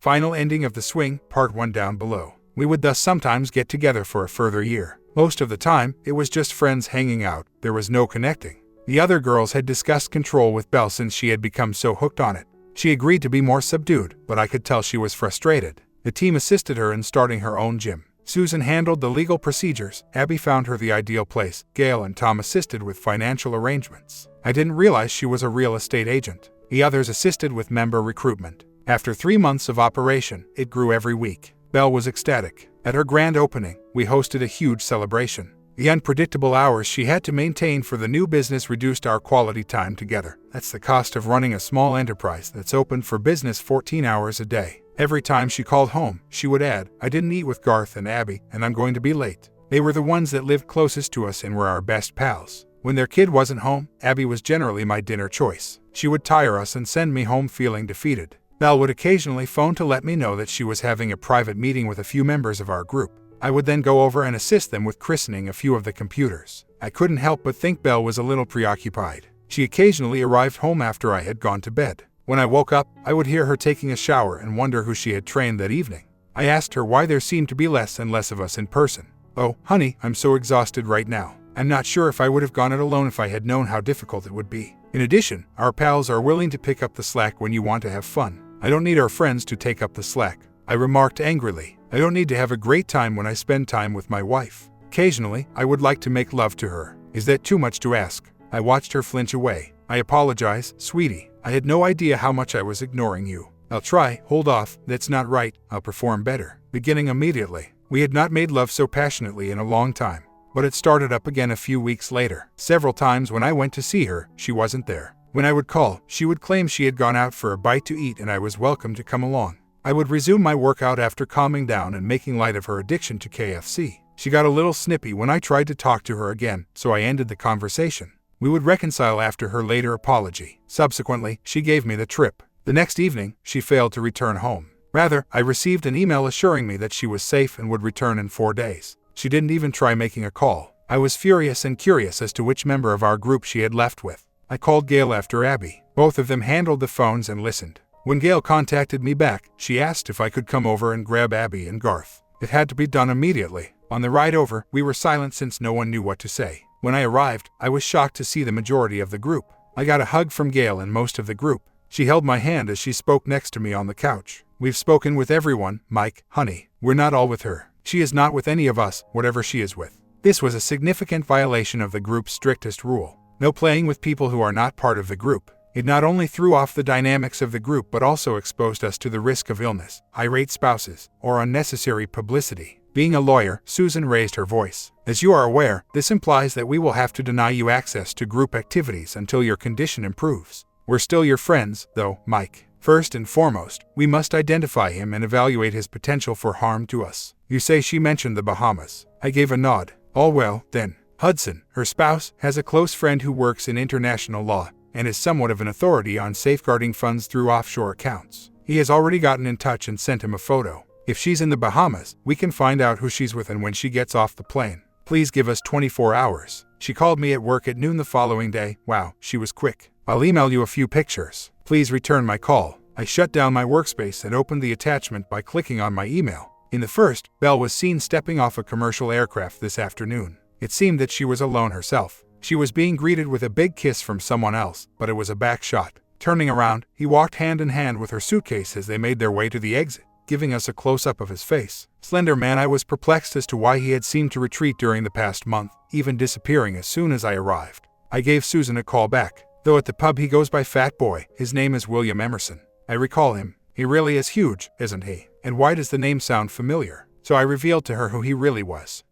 Final ending of The Swing, Part 1 down below. We would thus sometimes get together for a further year. Most of the time, it was just friends hanging out, there was no connecting. The other girls had discussed control with Belle since she had become so hooked on it. She agreed to be more subdued, but I could tell she was frustrated. The team assisted her in starting her own gym. Susan handled the legal procedures, Abby found her the ideal place, Gail and Tom assisted with financial arrangements. I didn't realize she was a real estate agent. The others assisted with member recruitment. After 3 months of operation, it grew every week. Belle was ecstatic. At her grand opening, we hosted a huge celebration. The unpredictable hours she had to maintain for the new business reduced our quality time together. That's the cost of running a small enterprise that's open for business 14 hours a day. Every time she called home, she would add, "I didn't eat with Garth and Abby, and I'm going to be late." They were the ones that lived closest to us and were our best pals. When their kid wasn't home, Abby was generally my dinner choice. She would tire us and send me home feeling defeated. Belle would occasionally phone to let me know that she was having a private meeting with a few members of our group. I would then go over and assist them with christening a few of the computers. I couldn't help but think Belle was a little preoccupied. She occasionally arrived home after I had gone to bed. When I woke up, I would hear her taking a shower and wonder who she had trained that evening. I asked her why there seemed to be less and less of us in person. "Oh, honey, I'm so exhausted right now. I'm not sure if I would have gone it alone if I had known how difficult it would be. In addition, our pals are willing to pick up the slack when you want to have fun. I don't need our friends to take up the slack," I remarked angrily. "I don't need to have a great time when I spend time with my wife. Occasionally, I would like to make love to her. Is that too much to ask?" I watched her flinch away. "I apologize, sweetie. I had no idea how much I was ignoring you. I'll try, hold off, that's not right, I'll perform better." Beginning immediately. We had not made love so passionately in a long time. But it started up again a few weeks later. Several times when I went to see her, she wasn't there. When I would call, she would claim she had gone out for a bite to eat and I was welcome to come along. I would resume my workout after calming down and making light of her addiction to KFC. She got a little snippy when I tried to talk to her again, so I ended the conversation. We would reconcile after her later apology. Subsequently, she gave me the trip. The next evening, she failed to return home. Rather, I received an email assuring me that she was safe and would return in 4 days. She didn't even try making a call. I was furious and curious as to which member of our group she had left with. I called Gail after Abby. Both of them handled the phones and listened. When Gail contacted me back, she asked if I could come over and grab Abby and Garth. It had to be done immediately. On the ride over, we were silent since no one knew what to say. When I arrived, I was shocked to see the majority of the group. I got a hug from Gail and most of the group. She held my hand as she spoke next to me on the couch. "We've spoken with everyone, Mike, honey. We're not all with her. She is not with any of us, whatever she is with." This was a significant violation of the group's strictest rule. No playing with people who are not part of the group. It not only threw off the dynamics of the group but also exposed us to the risk of illness, irate spouses, or unnecessary publicity. Being a lawyer, Susan raised her voice. "As you are aware, this implies that we will have to deny you access to group activities until your condition improves. We're still your friends, though, Mike. First and foremost, we must identify him and evaluate his potential for harm to us." You say she mentioned the Bahamas. I gave a nod. "All well, then. Hudson, her spouse, has a close friend who works in international law and is somewhat of an authority on safeguarding funds through offshore accounts. He has already gotten in touch and sent him a photo. If she's in the Bahamas, we can find out who she's with and when she gets off the plane. Please give us 24 hours. She called me at work at noon the following day. Wow, she was quick. I'll email you a few pictures. Please return my call." I shut down my workspace and opened the attachment by clicking on my email. In the first, Belle was seen stepping off a commercial aircraft this afternoon. It seemed that she was alone herself. She was being greeted with a big kiss from someone else, but it was a back shot. Turning around, he walked hand in hand with her suitcase as they made their way to the exit, giving us a close-up of his face. Slender man, I was perplexed as to why he had seemed to retreat during the past month, even disappearing as soon as I arrived. I gave Susan a call back. Though at the pub he goes by Fat Boy, his name is William Emerson. I recall him. He really is huge, isn't he? And why does the name sound familiar? So I revealed to her who he really was.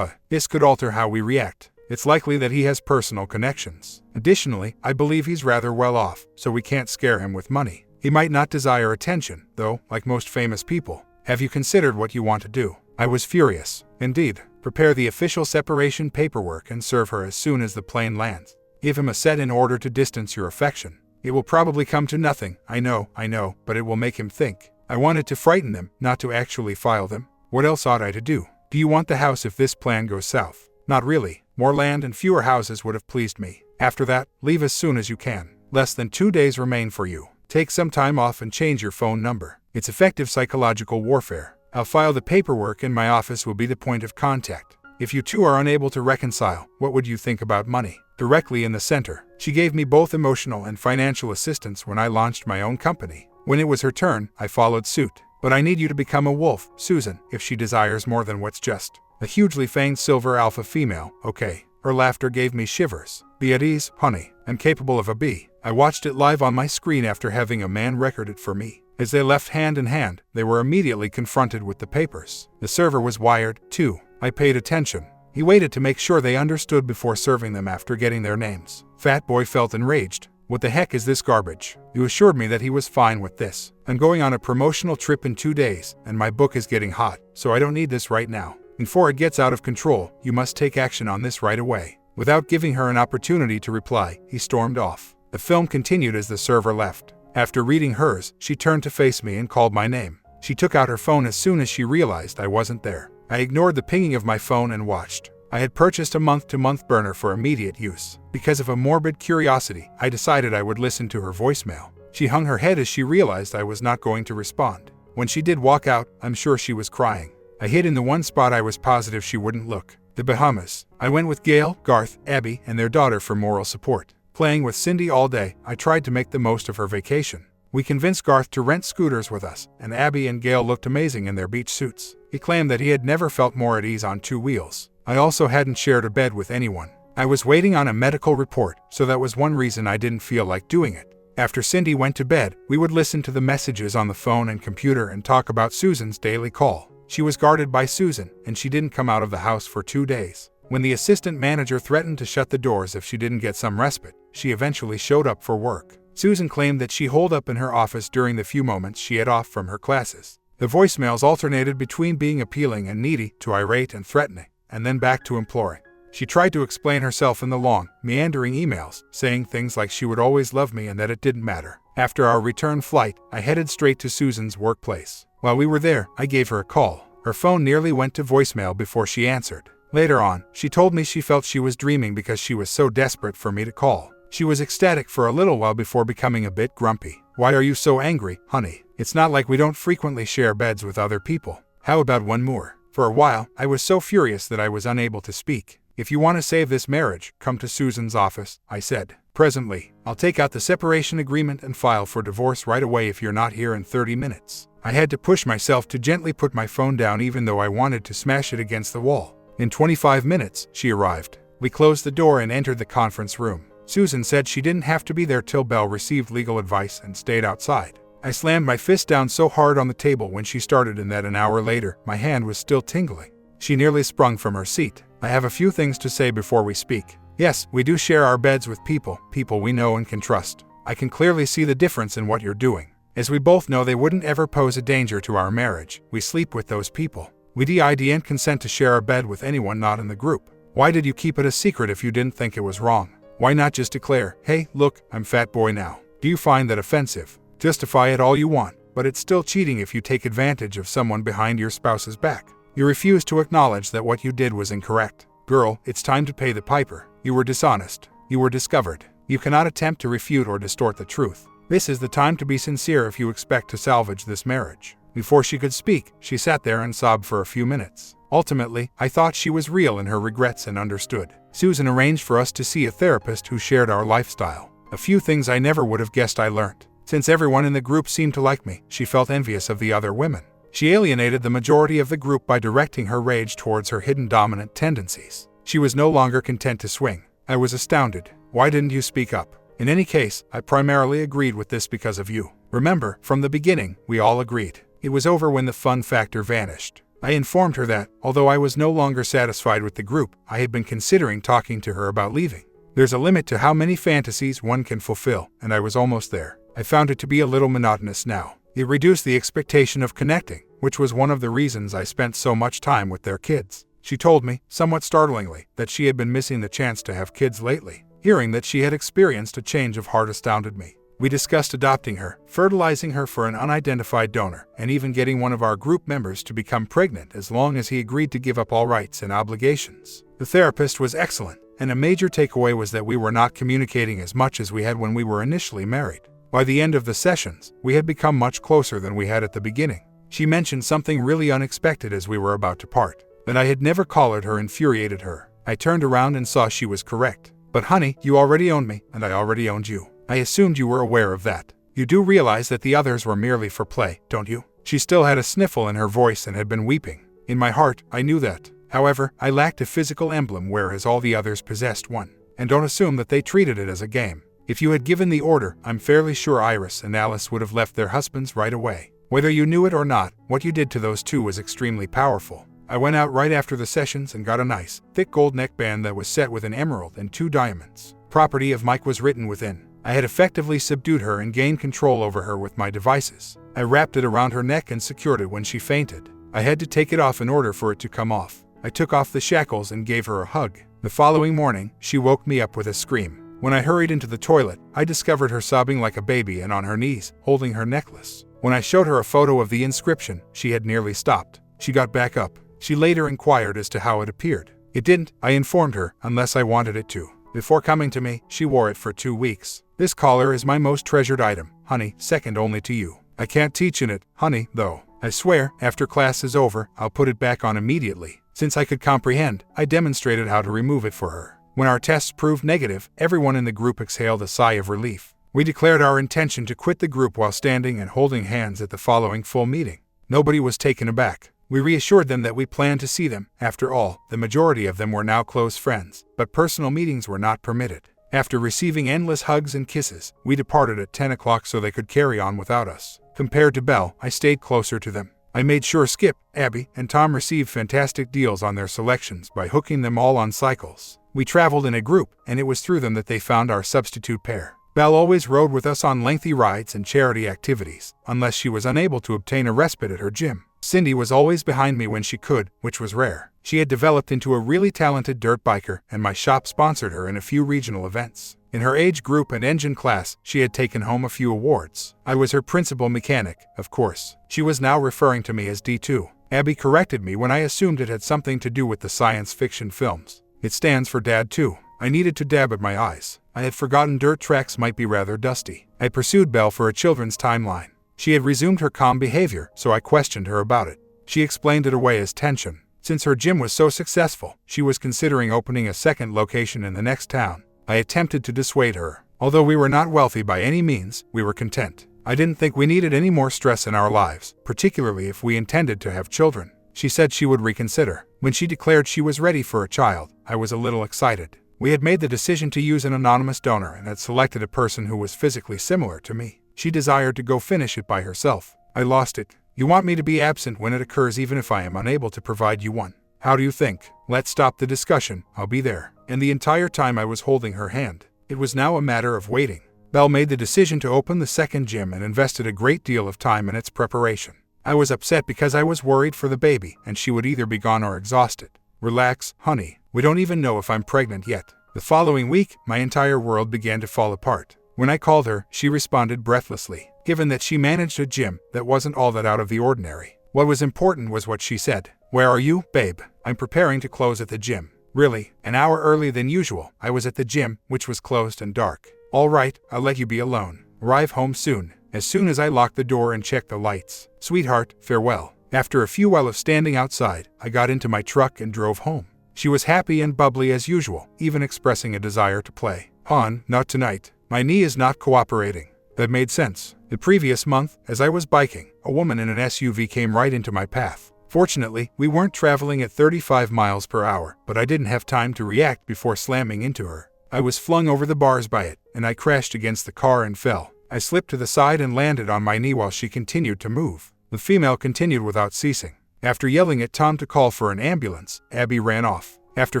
This could alter how we react. It's likely that he has personal connections. Additionally, I believe he's rather well off, so we can't scare him with money. He might not desire attention, though, like most famous people. Have you considered what you want to do? I was furious. Indeed. Prepare the official separation paperwork and serve her as soon as the plane lands. Give him a set in order to distance your affection. It will probably come to nothing, I know, but it will make him think. I wanted to frighten them, not to actually file them. What else ought I to do? Do you want the house if this plan goes south? Not really. More land and fewer houses would have pleased me. After that, leave as soon as you can. Less than 2 days remain for you. Take some time off and change your phone number. It's effective psychological warfare. I'll file the paperwork and my office will be the point of contact. If you two are unable to reconcile, what would you think about money? Directly in the center. She gave me both emotional and financial assistance when I launched my own company. When it was her turn, I followed suit. But I need you to become a wolf, Susan, if she desires more than what's just a hugely fanged silver alpha female, okay? Her laughter gave me shivers. Be at ease, honey. I'm capable of a bee. I watched it live on my screen after having a man record it for me. As they left hand in hand, they were immediately confronted with the papers. The server was wired, too. I paid attention. He waited to make sure they understood before serving them after getting their names. Fat Boy felt enraged. What the heck is this garbage? You assured me that he was fine with this. I'm going on a promotional trip in 2 days, and my book is getting hot, so I don't need this right now. Before it gets out of control, you must take action on this right away. Without giving her an opportunity to reply, he stormed off. The film continued as the server left. After reading hers, she turned to face me and called my name. She took out her phone as soon as she realized I wasn't there. I ignored the pinging of my phone and watched. I had purchased a month-to-month burner for immediate use. Because of a morbid curiosity, I decided I would listen to her voicemail. She hung her head as she realized I was not going to respond. When she did walk out, I'm sure she was crying. I hid in the one spot I was positive she wouldn't look. The Bahamas. I went with Gail, Garth, Abby, and their daughter for moral support. Playing with Cindy all day, I tried to make the most of her vacation. We convinced Garth to rent scooters with us, and Abby and Gail looked amazing in their beach suits. He claimed that he had never felt more at ease on 2 wheels. I also hadn't shared a bed with anyone. I was waiting on a medical report, so that was one reason I didn't feel like doing it. After Cindy went to bed, we would listen to the messages on the phone and computer and talk about Susan's daily call. She was guarded by Susan, and she didn't come out of the house for 2 days. When the assistant manager threatened to shut the doors if she didn't get some respite, she eventually showed up for work. Susan claimed that she holed up in her office during the few moments she had off from her classes. The voicemails alternated between being appealing and needy to irate and threatening, and then back to imploring. She tried to explain herself in the long, meandering emails, saying things like she would always love me and that it didn't matter. After our return flight, I headed straight to Susan's workplace. While we were there, I gave her a call. Her phone nearly went to voicemail before she answered. Later on, she told me she felt she was dreaming because she was so desperate for me to call. She was ecstatic for a little while before becoming a bit grumpy. Why are you so angry, honey? It's not like we don't frequently share beds with other people. How about one more? For a while, I was so furious that I was unable to speak. If you want to save this marriage, come to Susan's office, I said. Presently, I'll take out the separation agreement and file for divorce right away if you're not here in 30 minutes. I had to push myself to gently put my phone down even though I wanted to smash it against the wall. In 25 minutes, she arrived. We closed the door and entered the conference room. Susan said she didn't have to be there till Belle received legal advice and stayed outside. I slammed my fist down so hard on the table when she started and that an hour later, my hand was still tingling. She nearly sprung from her seat. I have a few things to say before we speak. Yes, we do share our beds with people we know and can trust. I can clearly see the difference in what you're doing. As we both know they wouldn't ever pose a danger to our marriage, we sleep with those people. We didn't consent to share a bed with anyone not in the group. Why did you keep it a secret if you didn't think it was wrong? Why not just declare, hey, look, I'm Fat Boy now? Do you find that offensive? Justify it all you want, but it's still cheating if you take advantage of someone behind your spouse's back. You refuse to acknowledge that what you did was incorrect. Girl, it's time to pay the piper. You were dishonest. You were discovered. You cannot attempt to refute or distort the truth. This is the time to be sincere if you expect to salvage this marriage. Before she could speak, she sat there and sobbed for a few minutes. Ultimately, I thought she was real in her regrets and understood. Susan arranged for us to see a therapist who shared our lifestyle. A few things I never would have guessed I learned. Since everyone in the group seemed to like me, she felt envious of the other women. She alienated the majority of the group by directing her rage towards her hidden dominant tendencies. She was no longer content to swing. I was astounded. Why didn't you speak up? In any case, I primarily agreed with this because of you. Remember, from the beginning, we all agreed. It was over when the fun factor vanished. I informed her that, although I was no longer satisfied with the group, I had been considering talking to her about leaving. There's a limit to how many fantasies one can fulfill, and I was almost there. I found it to be a little monotonous now. It reduced the expectation of connecting, which was one of the reasons I spent so much time with their kids. She told me, somewhat startlingly, that she had been missing the chance to have kids lately. Hearing that she had experienced a change of heart astounded me. We discussed adopting her, fertilizing her for an unidentified donor, and even getting one of our group members to become pregnant as long as he agreed to give up all rights and obligations. The therapist was excellent, and a major takeaway was that we were not communicating as much as we had when we were initially married. By the end of the sessions, we had become much closer than we had at the beginning. She mentioned something really unexpected as we were about to part. That I had never collared her infuriated her. I turned around and saw she was correct. But honey, you already owned me, and I already owned you. I assumed you were aware of that. You do realize that the others were merely for play, don't you? She still had a sniffle in her voice and had been weeping. In my heart, I knew that. However, I lacked a physical emblem whereas all the others possessed one. And don't assume that they treated it as a game. If you had given the order, I'm fairly sure Iris and Alice would have left their husbands right away. Whether you knew it or not, what you did to those two was extremely powerful. I went out right after the sessions and got a nice, thick gold neckband that was set with an emerald and 2 diamonds. Property of Mike was written within. I had effectively subdued her and gained control over her with my devices. I wrapped it around her neck and secured it when she fainted. I had to take it off in order for it to come off. I took off the shackles and gave her a hug. The following morning, she woke me up with a scream. When I hurried into the toilet, I discovered her sobbing like a baby and on her knees, holding her necklace. When I showed her a photo of the inscription, she had nearly stopped. She got back up. She later inquired as to how it appeared. It didn't, I informed her, unless I wanted it to. Before coming to me, she wore it for 2 weeks. This collar is my most treasured item, honey, second only to you. I can't teach in it, honey, though. I swear, after class is over, I'll put it back on immediately. Since I could comprehend, I demonstrated how to remove it for her. When our tests proved negative, everyone in the group exhaled a sigh of relief. We declared our intention to quit the group while standing and holding hands at the following full meeting. Nobody was taken aback. We reassured them that we planned to see them. After all, the majority of them were now close friends, but personal meetings were not permitted. After receiving endless hugs and kisses, we departed at 10 o'clock so they could carry on without us. Compared to Belle, I stayed closer to them. I made sure Skip, Abby, and Tom received fantastic deals on their selections by hooking them all on cycles. We traveled in a group, and it was through them that they found our substitute pair. Belle always rode with us on lengthy rides and charity activities, unless she was unable to obtain a respite at her gym. Cindy was always behind me when she could, which was rare. She had developed into a really talented dirt biker, and my shop sponsored her in a few regional events. In her age group and engine class, she had taken home a few awards. I was her principal mechanic, of course. She was now referring to me as D2. Abby corrected me when I assumed it had something to do with the science fiction films. It stands for Dad 2. I needed to dab at my eyes. I had forgotten dirt tracks might be rather dusty. I pursued Belle for a children's timeline. She had resumed her calm behavior, so I questioned her about it. She explained it away as tension. Since her gym was so successful, she was considering opening a second location in the next town. I attempted to dissuade her. Although we were not wealthy by any means, we were content. I didn't think we needed any more stress in our lives, particularly if we intended to have children. She said she would reconsider. When she declared she was ready for a child, I was a little excited. We had made the decision to use an anonymous donor and had selected a person who was physically similar to me. She desired to go finish it by herself. I lost it. You want me to be absent when it occurs even if I am unable to provide you one. How do you think? Let's stop the discussion. I'll be there. And the entire time I was holding her hand. It was now a matter of waiting. Belle made the decision to open the second gym and invested a great deal of time in its preparation. I was upset because I was worried for the baby and she would either be gone or exhausted. Relax, honey. We don't even know if I'm pregnant yet. The following week, my entire world began to fall apart. When I called her, she responded breathlessly. Given that she managed a gym, that wasn't all that out of the ordinary. What was important was what she said. Where are you, babe? I'm preparing to close at the gym. Really? An hour earlier than usual, I was at the gym, which was closed and dark. All right, I'll let you be alone. Arrive home soon. As soon as I locked the door and checked the lights. Sweetheart, farewell. After a few while of standing outside, I got into my truck and drove home. She was happy and bubbly as usual, even expressing a desire to play. Hon, not tonight. My knee is not cooperating. That made sense. The previous month, as I was biking, a woman in an SUV came right into my path. Fortunately, we weren't traveling at 35 miles per hour, but I didn't have time to react before slamming into her. I was flung over the bars by it, and I crashed against the car and fell. I slipped to the side and landed on my knee while she continued to move. The female continued without ceasing. After yelling at Tom to call for an ambulance, Abby ran off. After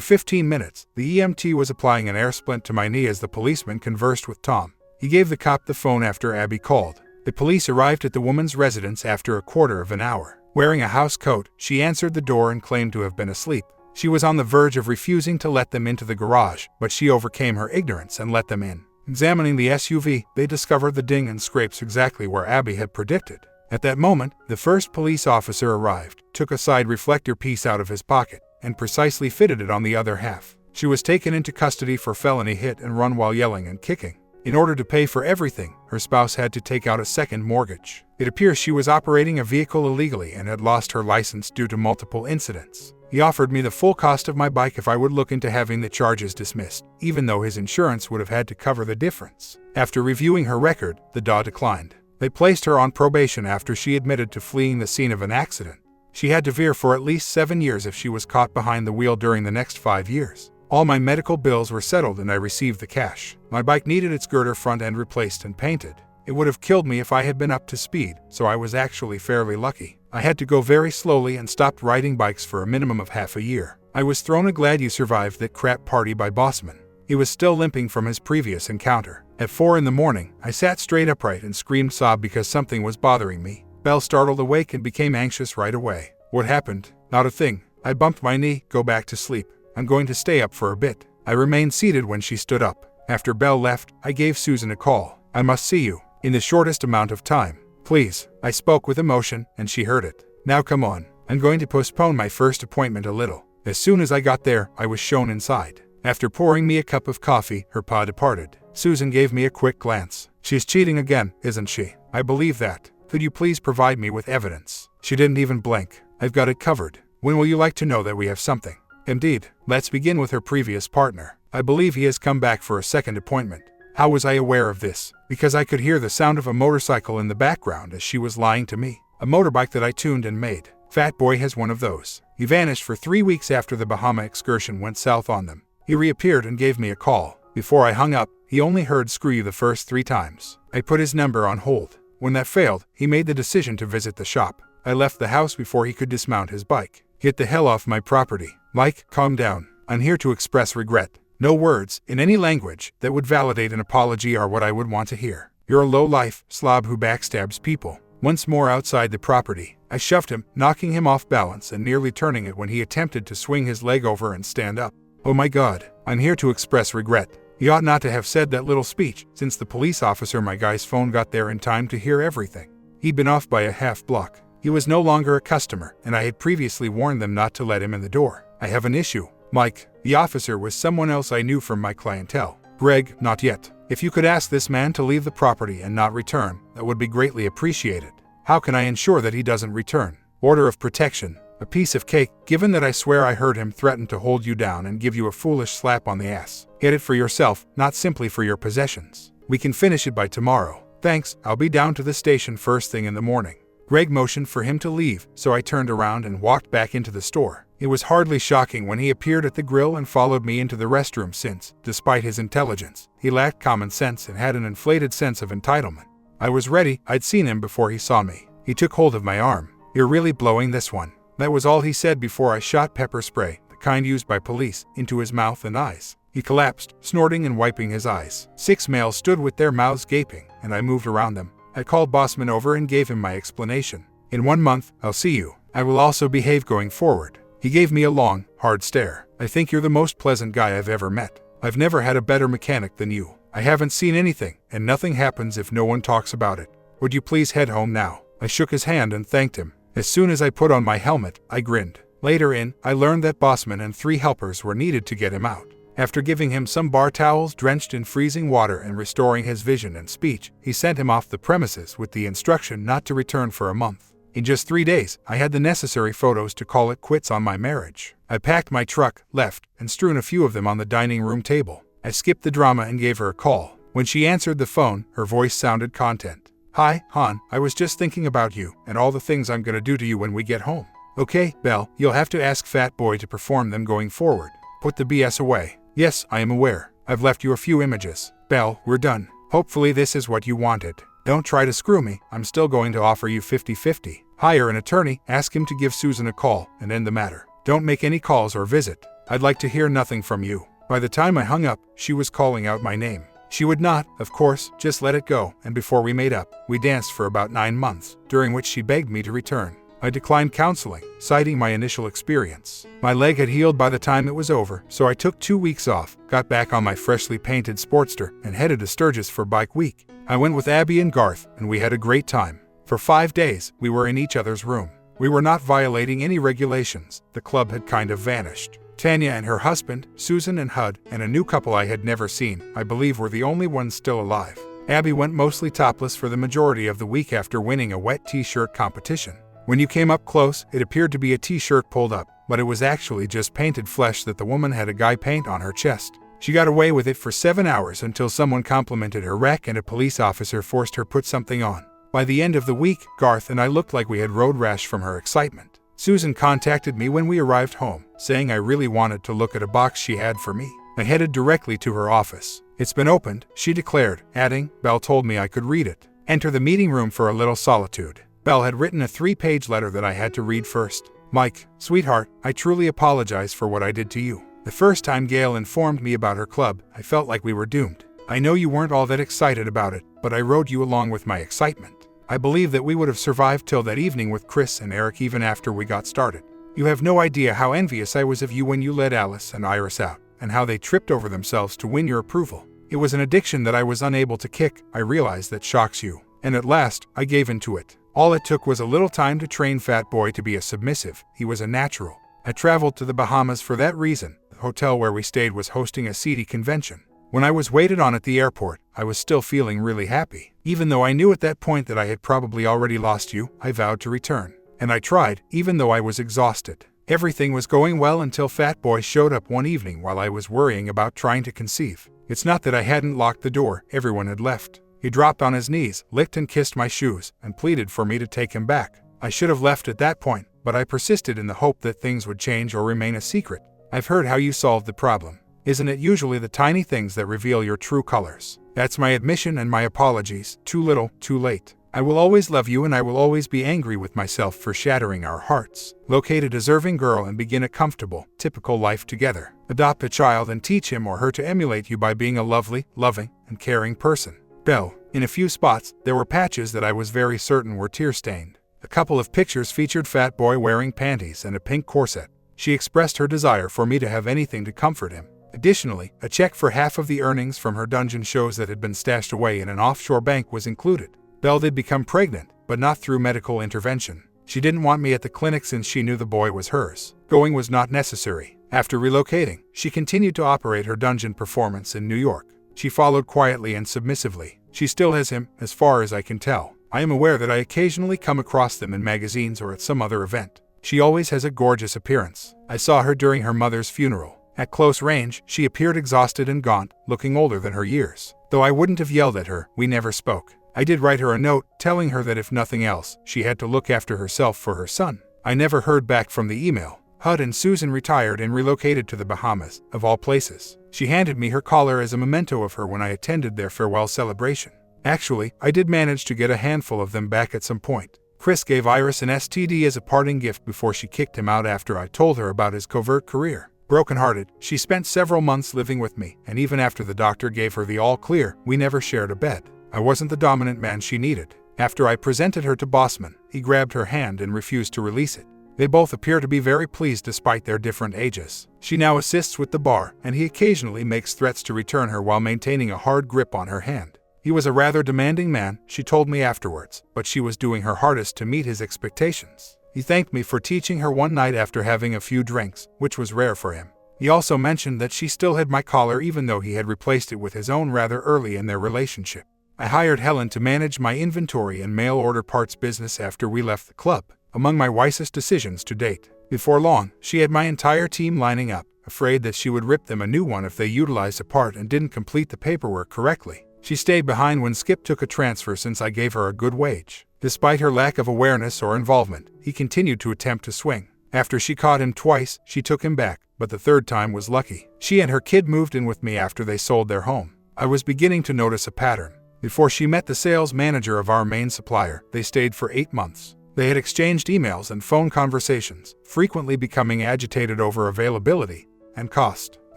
15 minutes, the EMT was applying an air splint to my knee as the policeman conversed with Tom. He gave the cop the phone after Abby called. The police arrived at the woman's residence after a quarter of an hour. Wearing a house coat, she answered the door and claimed to have been asleep. She was on the verge of refusing to let them into the garage, but she overcame her ignorance and let them in. Examining the SUV, they discovered the ding and scrapes exactly where Abby had predicted. At that moment, the first police officer arrived, took a side reflector piece out of his pocket, and precisely fitted it on the other half. She was taken into custody for felony hit and run while yelling and kicking. In order to pay for everything, her spouse had to take out a second mortgage. It appears she was operating a vehicle illegally and had lost her license due to multiple incidents. He offered me the full cost of my bike if I would look into having the charges dismissed, even though his insurance would have had to cover the difference. After reviewing her record, the DA declined. They placed her on probation after she admitted to fleeing the scene of an accident. She had to veer for at least 7 years if she was caught behind the wheel during the next 5 years. All my medical bills were settled and I received the cash. My bike needed its girder front end replaced and painted. It would have killed me if I had been up to speed, so I was actually fairly lucky. I had to go very slowly and stopped riding bikes for a minimum of half a year. I was thrown a glad you survived that crap party by Bossman. He was still limping from his previous encounter. At 4 in the morning, I sat straight upright and screamed sob because something was bothering me. Belle startled awake and became anxious right away. What happened? Not a thing. I bumped my knee. Go back to sleep. I'm going to stay up for a bit. I remained seated when she stood up. After Belle left, I gave Susan a call. I must see you. In the shortest amount of time. Please. I spoke with emotion, and she heard it. Now come on. I'm going to postpone my first appointment a little. As soon as I got there, I was shown inside. After pouring me a cup of coffee, her pa departed. Susan gave me a quick glance. She's cheating again, isn't she? I believe that. Could you please provide me with evidence? She didn't even blink. I've got it covered. When will you like to know that we have something? Indeed. Let's begin with her previous partner. I believe he has come back for a second appointment. How was I aware of this? Because I could hear the sound of a motorcycle in the background as she was lying to me. A motorbike that I tuned and made. Fat Boy has one of those. He vanished for 3 weeks after the Bahama excursion went south on them. He reappeared and gave me a call. Before I hung up, he only heard "screw you" the first 3 times. I put his number on hold. When that failed, he made the decision to visit the shop. I left the house before he could dismount his bike. Get the hell off my property. Mike, calm down. I'm here to express regret. No words, in any language, that would validate an apology are what I would want to hear. You're a low-life slob who backstabs people. Once more outside the property, I shoved him, knocking him off balance and nearly turning it when he attempted to swing his leg over and stand up. Oh my God, I'm here to express regret. He ought not to have said that little speech, since the police officer my guy's phone got there in time to hear everything. He'd been off by a half block. He was no longer a customer, and I had previously warned them not to let him in the door. I have an issue. Mike, the officer was someone else I knew from my clientele. Greg, not yet. If you could ask this man to leave the property and not return, that would be greatly appreciated. How can I ensure that he doesn't return? Order of protection. A piece of cake, given that I swear I heard him threaten to hold you down and give you a foolish slap on the ass. Get it for yourself, not simply for your possessions. We can finish it by tomorrow. Thanks, I'll be down to the station first thing in the morning. Greg motioned for him to leave, so I turned around and walked back into the store. It was hardly shocking when he appeared at the grill and followed me into the restroom since, despite his intelligence, he lacked common sense and had an inflated sense of entitlement. I was ready. I'd seen him before he saw me. He took hold of my arm. You're really blowing this one. That was all he said before I shot pepper spray, the kind used by police, into his mouth and eyes. He collapsed, snorting and wiping his eyes. 6 males stood with their mouths gaping, and I moved around them. I called Bossman over and gave him my explanation. In 1 month, I'll see you. I will also behave going forward. He gave me a long, hard stare. I think you're the most pleasant guy I've ever met. I've never had a better mechanic than you. I haven't seen anything, and nothing happens if no one talks about it. Would you please head home now? I shook his hand and thanked him. As soon as I put on my helmet, I grinned. Later I learned that Bossman and 3 helpers were needed to get him out. After giving him some bar towels drenched in freezing water and restoring his vision and speech, he sent him off the premises with the instruction not to return for a month. In just 3 days, I had the necessary photos to call it quits on my marriage. I packed my truck, left, and strewn a few of them on the dining room table. I skipped the drama and gave her a call. When she answered the phone, her voice sounded content. Hi, hon, I was just thinking about you and all the things I'm gonna do to you when we get home. Okay, Belle, you'll have to ask Fat Boy to perform them going forward. Put the BS away. Yes, I am aware. I've left you a few images. Belle, we're done. Hopefully this is what you wanted. Don't try to screw me. I'm still going to offer you 50-50. Hire an attorney, ask him to give Susan a call, and end the matter. Don't make any calls or visit. I'd like to hear nothing from you. By the time I hung up, she was calling out my name. She would not, of course, just let it go, and before we made up, we danced for about 9 months, during which she begged me to return. I declined counseling, citing my initial experience. My leg had healed by the time it was over, so I took 2 weeks off, got back on my freshly painted Sportster, and headed to Sturgis for Bike Week. I went with Abby and Garth, and we had a great time. For 5 days, we were in each other's room. We were not violating any regulations. The club had kind of vanished. Tanya and her husband, Susan and Hud, and a new couple I had never seen, I believe were the only ones still alive. Abby went mostly topless for the majority of the week after winning a wet t-shirt competition. When you came up close, it appeared to be a t-shirt pulled up, but it was actually just painted flesh that the woman had a guy paint on her chest. She got away with it for 7 hours until someone complimented her wreck and a police officer forced her put something on. By the end of the week, Garth and I looked like we had road rash from her excitement. Susan contacted me when we arrived home, saying I really wanted to look at a box she had for me. I headed directly to her office. "It's been opened," she declared, adding, "Belle told me I could read it. Enter the meeting room for a little solitude." Belle had written a 3-page letter that I had to read first. "Mike, sweetheart, I truly apologize for what I did to you. The first time Gail informed me about her club, I felt like we were doomed. I know you weren't all that excited about it, but I rode you along with my excitement. I believe that we would have survived till that evening with Chris and Eric even after we got started. You have no idea how envious I was of you when you let Alice and Iris out, and how they tripped over themselves to win your approval. It was an addiction that I was unable to kick, I realize that shocks you. And at last, I gave into it. All it took was a little time to train Fat Boy to be a submissive. He was a natural. I traveled to the Bahamas for that reason. The hotel where we stayed was hosting a seedy convention. When I was waited on at the airport, I was still feeling really happy. Even though I knew at that point that I had probably already lost you, I vowed to return. And I tried, even though I was exhausted. Everything was going well until Fat Boy showed up one evening while I was worrying about trying to conceive. It's not that I hadn't locked the door, everyone had left. He dropped on his knees, licked and kissed my shoes, and pleaded for me to take him back. I should have left at that point, but I persisted in the hope that things would change or remain a secret. I've heard how you solved the problem. Isn't it usually the tiny things that reveal your true colors? That's my admission and my apologies. Too little, too late. I will always love you and I will always be angry with myself for shattering our hearts. Locate a deserving girl and begin a comfortable, typical life together. Adopt a child and teach him or her to emulate you by being a lovely, loving, and caring person. Belle. In a few spots, there were patches that I was very certain were tear-stained. A couple of pictures featured Fat Boy wearing panties and a pink corset. She expressed her desire for me to have anything to comfort him. Additionally, a check for half of the earnings from her dungeon shows that had been stashed away in an offshore bank was included. Belle did become pregnant, but not through medical intervention. She didn't want me at the clinic since she knew the boy was hers. Going was not necessary. After relocating, she continued to operate her dungeon performance in New York. She followed quietly and submissively. She still has him, as far as I can tell. I am aware that I occasionally come across them in magazines or at some other event. She always has a gorgeous appearance. I saw her during her mother's funeral. At close range, she appeared exhausted and gaunt, looking older than her years. Though I wouldn't have yelled at her, we never spoke. I did write her a note, telling her that if nothing else, she had to look after herself for her son. I never heard back from the email. Hud and Susan retired and relocated to the Bahamas, of all places. She handed me her collar as a memento of her when I attended their farewell celebration. Actually, I did manage to get a handful of them back at some point. Chris gave Iris an STD as a parting gift before she kicked him out after I told her about his covert career. Brokenhearted, she spent several months living with me, and even after the doctor gave her the all-clear, we never shared a bed. I wasn't the dominant man she needed. After I presented her to Bossman, he grabbed her hand and refused to release it. They both appear to be very pleased despite their different ages. She now assists with the bar, and he occasionally makes threats to return her while maintaining a hard grip on her hand. He was a rather demanding man, she told me afterwards, but she was doing her hardest to meet his expectations. He thanked me for teaching her one night after having a few drinks, which was rare for him. He also mentioned that she still had my collar even though he had replaced it with his own rather early in their relationship. I hired Helen to manage my inventory and mail-order parts business after we left the club, among my wisest decisions to date. Before long, she had my entire team lining up, afraid that she would rip them a new one if they utilized a part and didn't complete the paperwork correctly. She stayed behind when Skip took a transfer since I gave her a good wage. Despite her lack of awareness or involvement, he continued to attempt to swing. After she caught him twice, she took him back, but the third time was lucky. She and her kid moved in with me after they sold their home. I was beginning to notice a pattern. Before she met the sales manager of our main supplier, they stayed for 8 months. They had exchanged emails and phone conversations, frequently becoming agitated over availability and cost.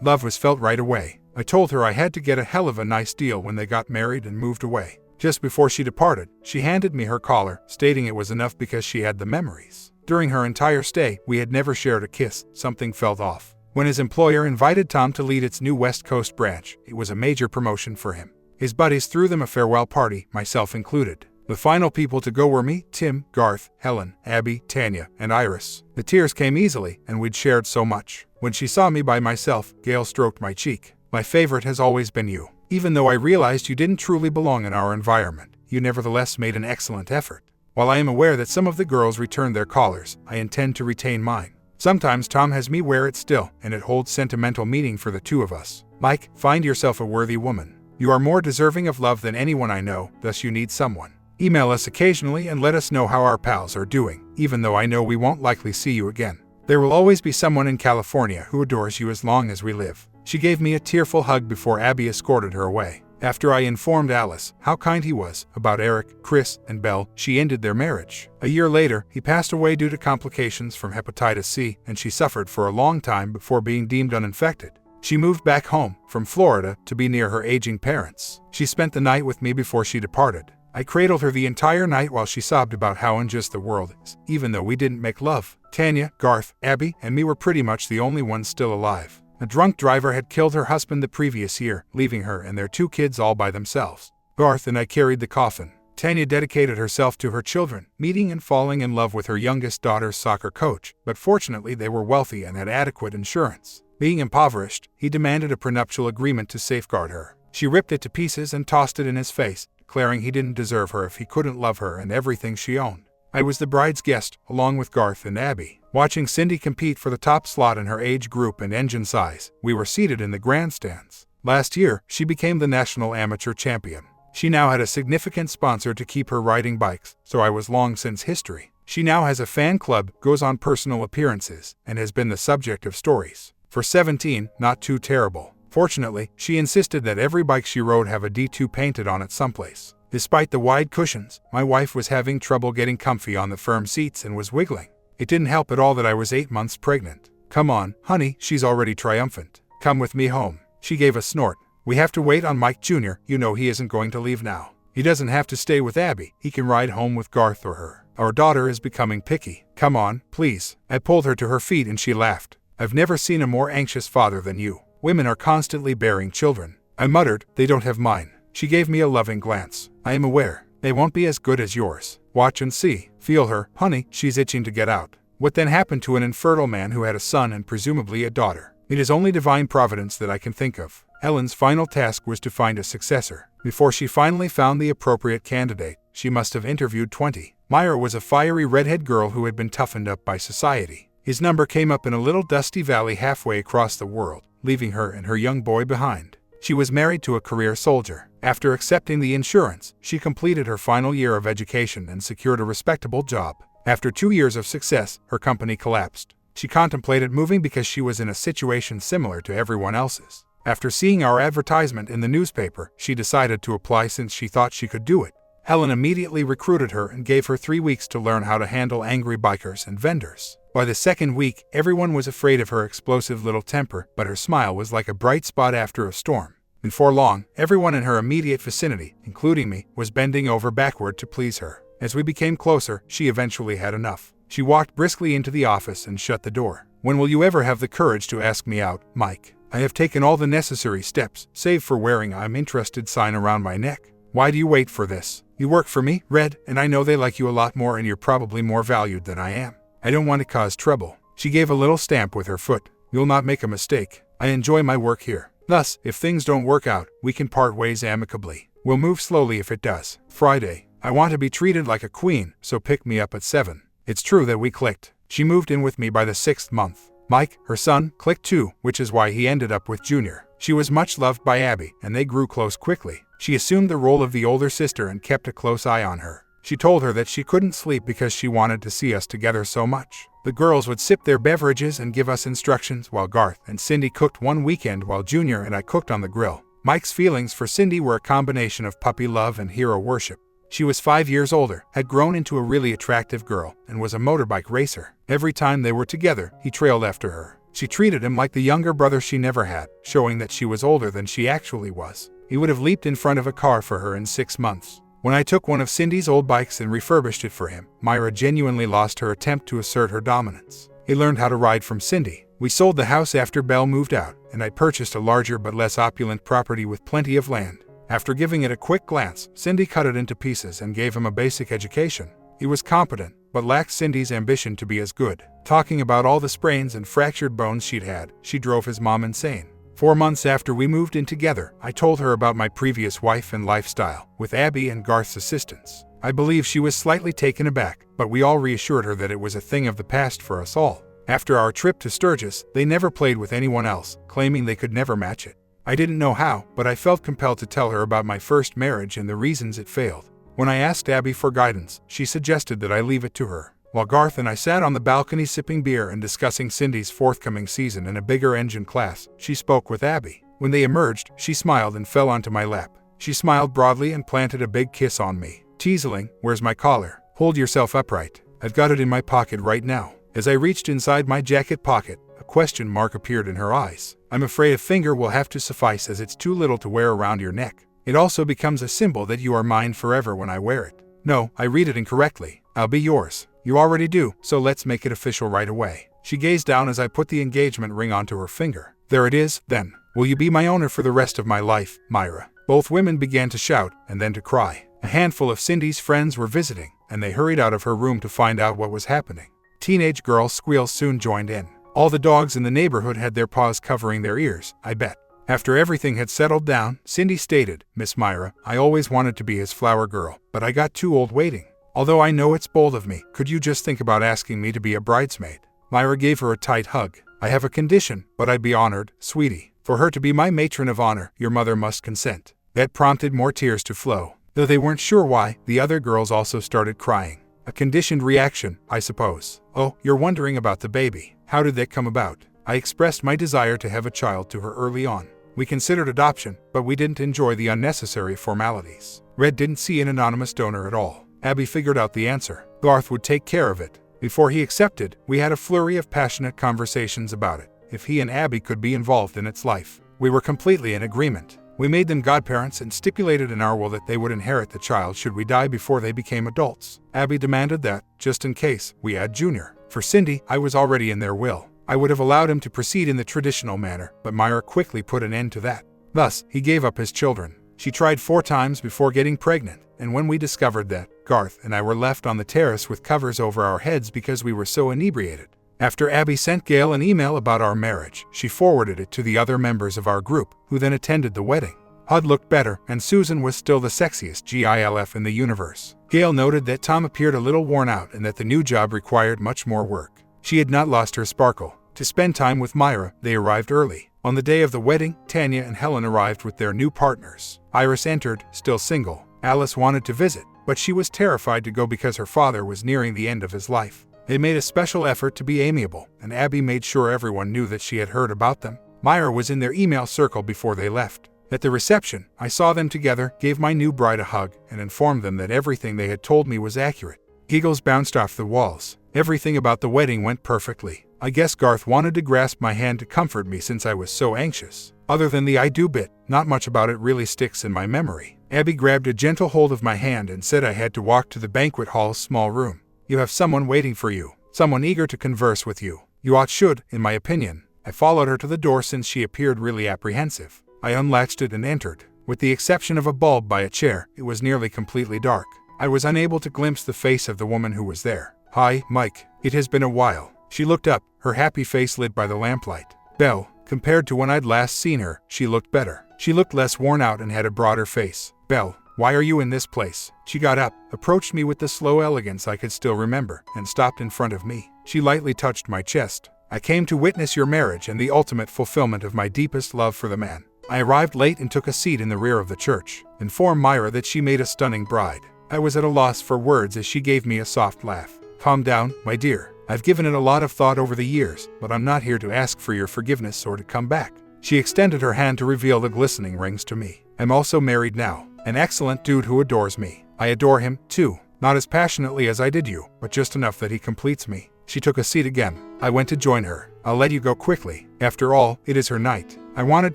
Love was felt right away. I told her I had to get a hell of a nice deal when they got married and moved away. Just before she departed, she handed me her collar, stating it was enough because she had the memories. During her entire stay, we had never shared a kiss. Something felt off. When his employer invited Tom to lead its new West Coast branch, it was a major promotion for him. His buddies threw them a farewell party, myself included. The final people to go were me, Tim, Garth, Helen, Abby, Tanya, and Iris. The tears came easily, and we'd shared so much. When she saw me by myself, Gail stroked my cheek. My favorite has always been you. Even though I realized you didn't truly belong in our environment, you nevertheless made an excellent effort. While I am aware that some of the girls returned their collars, I intend to retain mine. Sometimes Tom has me wear it still, and it holds sentimental meaning for the two of us. Mike, find yourself a worthy woman. You are more deserving of love than anyone I know, thus you need someone. Email us occasionally and let us know how our pals are doing, even though I know we won't likely see you again. There will always be someone in California who adores you as long as we live. She gave me a tearful hug before Abby escorted her away. After I informed Alice how kind he was about Eric, Chris, and Belle, she ended their marriage. A year later, he passed away due to complications from hepatitis C, and she suffered for a long time before being deemed uninfected. She moved back home from Florida to be near her aging parents. She spent the night with me before she departed. I cradled her the entire night while she sobbed about how unjust the world is, even though we didn't make love. Tanya, Garth, Abby, and me were pretty much the only ones still alive. A drunk driver had killed her husband the previous year, leaving her and their 2 kids all by themselves. Garth and I carried the coffin. Tanya dedicated herself to her children, meeting and falling in love with her youngest daughter's soccer coach, but fortunately they were wealthy and had adequate insurance. Being impoverished, he demanded a prenuptial agreement to safeguard her. She ripped it to pieces and tossed it in his face, declaring he didn't deserve her if he couldn't love her and everything she owned. I was the bride's guest, along with Garth and Abby. Watching Cindy compete for the top slot in her age group and engine size, we were seated in the grandstands. Last year, she became the national amateur champion. She now had a significant sponsor to keep her riding bikes, so I was long since history. She now has a fan club, goes on personal appearances, and has been the subject of stories. For 17, not too terrible. Fortunately, she insisted that every bike she rode have a D2 painted on it someplace. Despite the wide cushions, my wife was having trouble getting comfy on the firm seats and was wiggling. It didn't help at all that I was 8 months pregnant. Come on, honey, she's already triumphant. Come with me home. She gave a snort. We have to wait on Mike Jr., you know he isn't going to leave now. He doesn't have to stay with Abby, he can ride home with Garth or her. Our daughter is becoming picky. Come on, please. I pulled her to her feet and she laughed. I've never seen a more anxious father than you. Women are constantly bearing children. I muttered, they don't have mine. She gave me a loving glance. I am aware. They won't be as good as yours. Watch and see. Feel her, honey, she's itching to get out. What then happened to an infertile man who had a son and presumably a daughter? It is only divine providence that I can think of. Ellen's final task was to find a successor. Before she finally found the appropriate candidate, she must have interviewed 20. Myra was a fiery redhead girl who had been toughened up by society. His number came up in a little dusty valley halfway across the world, leaving her and her young boy behind. She was married to a career soldier. After accepting the insurance, she completed her final year of education and secured a respectable job. After 2 years of success, her company collapsed. She contemplated moving because she was in a situation similar to everyone else's. After seeing our advertisement in the newspaper, she decided to apply since she thought she could do it. Helen immediately recruited her and gave her 3 weeks to learn how to handle angry bikers and vendors. By the 2nd week, everyone was afraid of her explosive little temper, but her smile was like a bright spot after a storm. Before long, everyone in her immediate vicinity, including me, was bending over backward to please her. As we became closer, she eventually had enough. She walked briskly into the office and shut the door. When will you ever have the courage to ask me out, Mike? I have taken all the necessary steps, save for wearing I'm interested sign around my neck. Why do you wait for this? You work for me, Red, and I know they like you a lot more and you're probably more valued than I am. I don't want to cause trouble. She gave a little stamp with her foot. You'll not make a mistake. I enjoy my work here. Thus, if things don't work out, we can part ways amicably. We'll move slowly if it does. Friday. I want to be treated like a queen, so pick me up at 7. It's true that we clicked. She moved in with me by the 6th month. Mike, her son, clicked too, which is why he ended up with Junior. She was much loved by Abby, and they grew close quickly. She assumed the role of the older sister and kept a close eye on her. She told her that she couldn't sleep because she wanted to see us together so much. The girls would sip their beverages and give us instructions while Garth and Cindy cooked one weekend while Junior and I cooked on the grill. Mike's feelings for Cindy were a combination of puppy love and hero worship. She was 5 years older, had grown into a really attractive girl, and was a motorbike racer. Every time they were together, he trailed after her. She treated him like the younger brother she never had, showing that she was older than she actually was. He would have leaped in front of a car for her in 6 months. When I took one of Cindy's old bikes and refurbished it for him, Myra genuinely lost her attempt to assert her dominance. He learned how to ride from Cindy. We sold the house after Belle moved out, and I purchased a larger but less opulent property with plenty of land. After giving it a quick glance, Cindy cut it into pieces and gave him a basic education. He was competent, but lacked Cindy's ambition to be as good. Talking about all the sprains and fractured bones she'd had, she drove his mom insane. 4 months after we moved in together, I told her about my previous wife and lifestyle, with Abby and Garth's assistance. I believe she was slightly taken aback, but we all reassured her that it was a thing of the past for us all. After our trip to Sturgis, they never played with anyone else, claiming they could never match it. I didn't know how, but I felt compelled to tell her about my first marriage and the reasons it failed. When I asked Abby for guidance, she suggested that I leave it to her. While Garth and I sat on the balcony sipping beer and discussing Cindy's forthcoming season in a bigger engine class, she spoke with Abby. When they emerged, she smiled and fell onto my lap. She smiled broadly and planted a big kiss on me. Teasing, "Where's my collar? Hold yourself upright. I've got it in my pocket right now." As I reached inside my jacket pocket, a question mark appeared in her eyes. "I'm afraid a finger will have to suffice, as it's too little to wear around your neck. It also becomes a symbol that you are mine forever when I wear it." "No, I read it incorrectly. I'll be yours." "You already do, so let's make it official right away." She gazed down as I put the engagement ring onto her finger. "There it is, then. Will you be my owner for the rest of my life, Myra?" Both women began to shout, and then to cry. A handful of Cindy's friends were visiting, and they hurried out of her room to find out what was happening. Teenage girl squeals soon joined in. All the dogs in the neighborhood had their paws covering their ears, I bet. After everything had settled down, Cindy stated, "Miss Myra, I always wanted to be his flower girl, but I got too old waiting. Although I know it's bold of me, could you just think about asking me to be a bridesmaid?" Myra gave her a tight hug. "I have a condition, but I'd be honored, sweetie. For her to be my matron of honor, your mother must consent." That prompted more tears to flow. Though they weren't sure why, the other girls also started crying. A conditioned reaction, I suppose. "Oh, you're wondering about the baby. How did that come about?" I expressed my desire to have a child to her early on. We considered adoption, but we didn't enjoy the unnecessary formalities. Red didn't see an anonymous donor at all. Abby figured out the answer. Garth would take care of it. Before he accepted, we had a flurry of passionate conversations about it. If he and Abby could be involved in its life, we were completely in agreement. We made them godparents and stipulated in our will that they would inherit the child should we die before they became adults. Abby demanded that, just in case, we add Junior. For Cindy, I was already in their will. I would have allowed him to proceed in the traditional manner, but Myra quickly put an end to that. Thus, he gave up his children. She tried 4 times before getting pregnant, and when we discovered that, Garth and I were left on the terrace with covers over our heads because we were so inebriated. After Abby sent Gail an email about our marriage, she forwarded it to the other members of our group, who then attended the wedding. Hud looked better, and Susan was still the sexiest GILF in the universe. Gail noted that Tom appeared a little worn out and that the new job required much more work. She had not lost her sparkle. To spend time with Myra, they arrived early. On the day of the wedding, Tanya and Helen arrived with their new partners. Iris entered, still single. Alice wanted to visit, but she was terrified to go because her father was nearing the end of his life. They made a special effort to be amiable, and Abby made sure everyone knew that she had heard about them. Myra was in their email circle before they left. At the reception, I saw them together, gave my new bride a hug, and informed them that everything they had told me was accurate. Giggles bounced off the walls. Everything about the wedding went perfectly. I guess Garth wanted to grasp my hand to comfort me since I was so anxious. Other than the "I do" bit, not much about it really sticks in my memory. Abby grabbed a gentle hold of my hand and said I had to walk to the banquet hall's small room. "You have someone waiting for you, someone eager to converse with you. You should, in my opinion." I followed her to the door since she appeared really apprehensive. I unlatched it and entered. With the exception of a bulb by a chair, it was nearly completely dark. I was unable to glimpse the face of the woman who was there. "Hi, Mike. It has been a while." She looked up, her happy face lit by the lamplight. Belle, compared to when I'd last seen her, she looked better. She looked less worn out and had a broader face. "Belle, why are you in this place?" She got up, approached me with the slow elegance I could still remember, and stopped in front of me. She lightly touched my chest. "I came to witness your marriage and the ultimate fulfillment of my deepest love for the man." I arrived late and took a seat in the rear of the church. Informed Myra that she made a stunning bride. I was at a loss for words as she gave me a soft laugh. "Calm down, my dear. I've given it a lot of thought over the years, but I'm not here to ask for your forgiveness or to come back." She extended her hand to reveal the glistening rings to me. "I'm also married now. An excellent dude who adores me. I adore him, too. Not as passionately as I did you, but just enough that he completes me." She took a seat again. I went to join her. "I'll let you go quickly. After all, it is her night. I wanted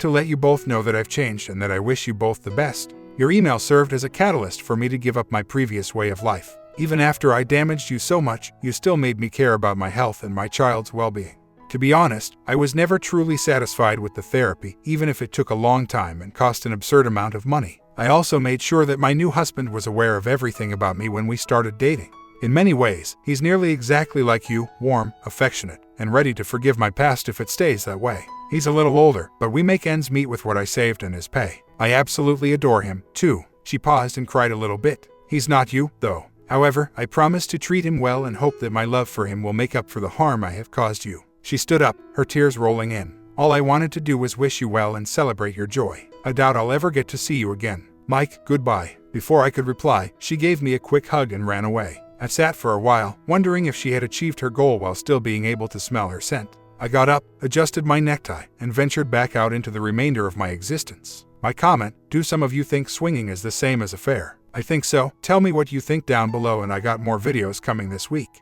to let you both know that I've changed and that I wish you both the best. Your email served as a catalyst for me to give up my previous way of life. Even after I damaged you so much, you still made me care about my health and my child's well-being. To be honest, I was never truly satisfied with the therapy, even if it took a long time and cost an absurd amount of money. I also made sure that my new husband was aware of everything about me when we started dating. In many ways, he's nearly exactly like you, warm, affectionate, and ready to forgive my past if it stays that way. He's a little older, but we make ends meet with what I saved and his pay. I absolutely adore him, too." She paused and cried a little bit. "He's not you, though. However, I promise to treat him well and hope that my love for him will make up for the harm I have caused you." She stood up, her tears rolling in. "All I wanted to do was wish you well and celebrate your joy. I doubt I'll ever get to see you again. Mike, goodbye." Before I could reply, she gave me a quick hug and ran away. I sat for a while, wondering if she had achieved her goal while still being able to smell her scent. I got up, adjusted my necktie, and ventured back out into the remainder of my existence. My comment: do some of you think swinging is the same as affair? I think so. Tell me what you think down below, and I got more videos coming this week.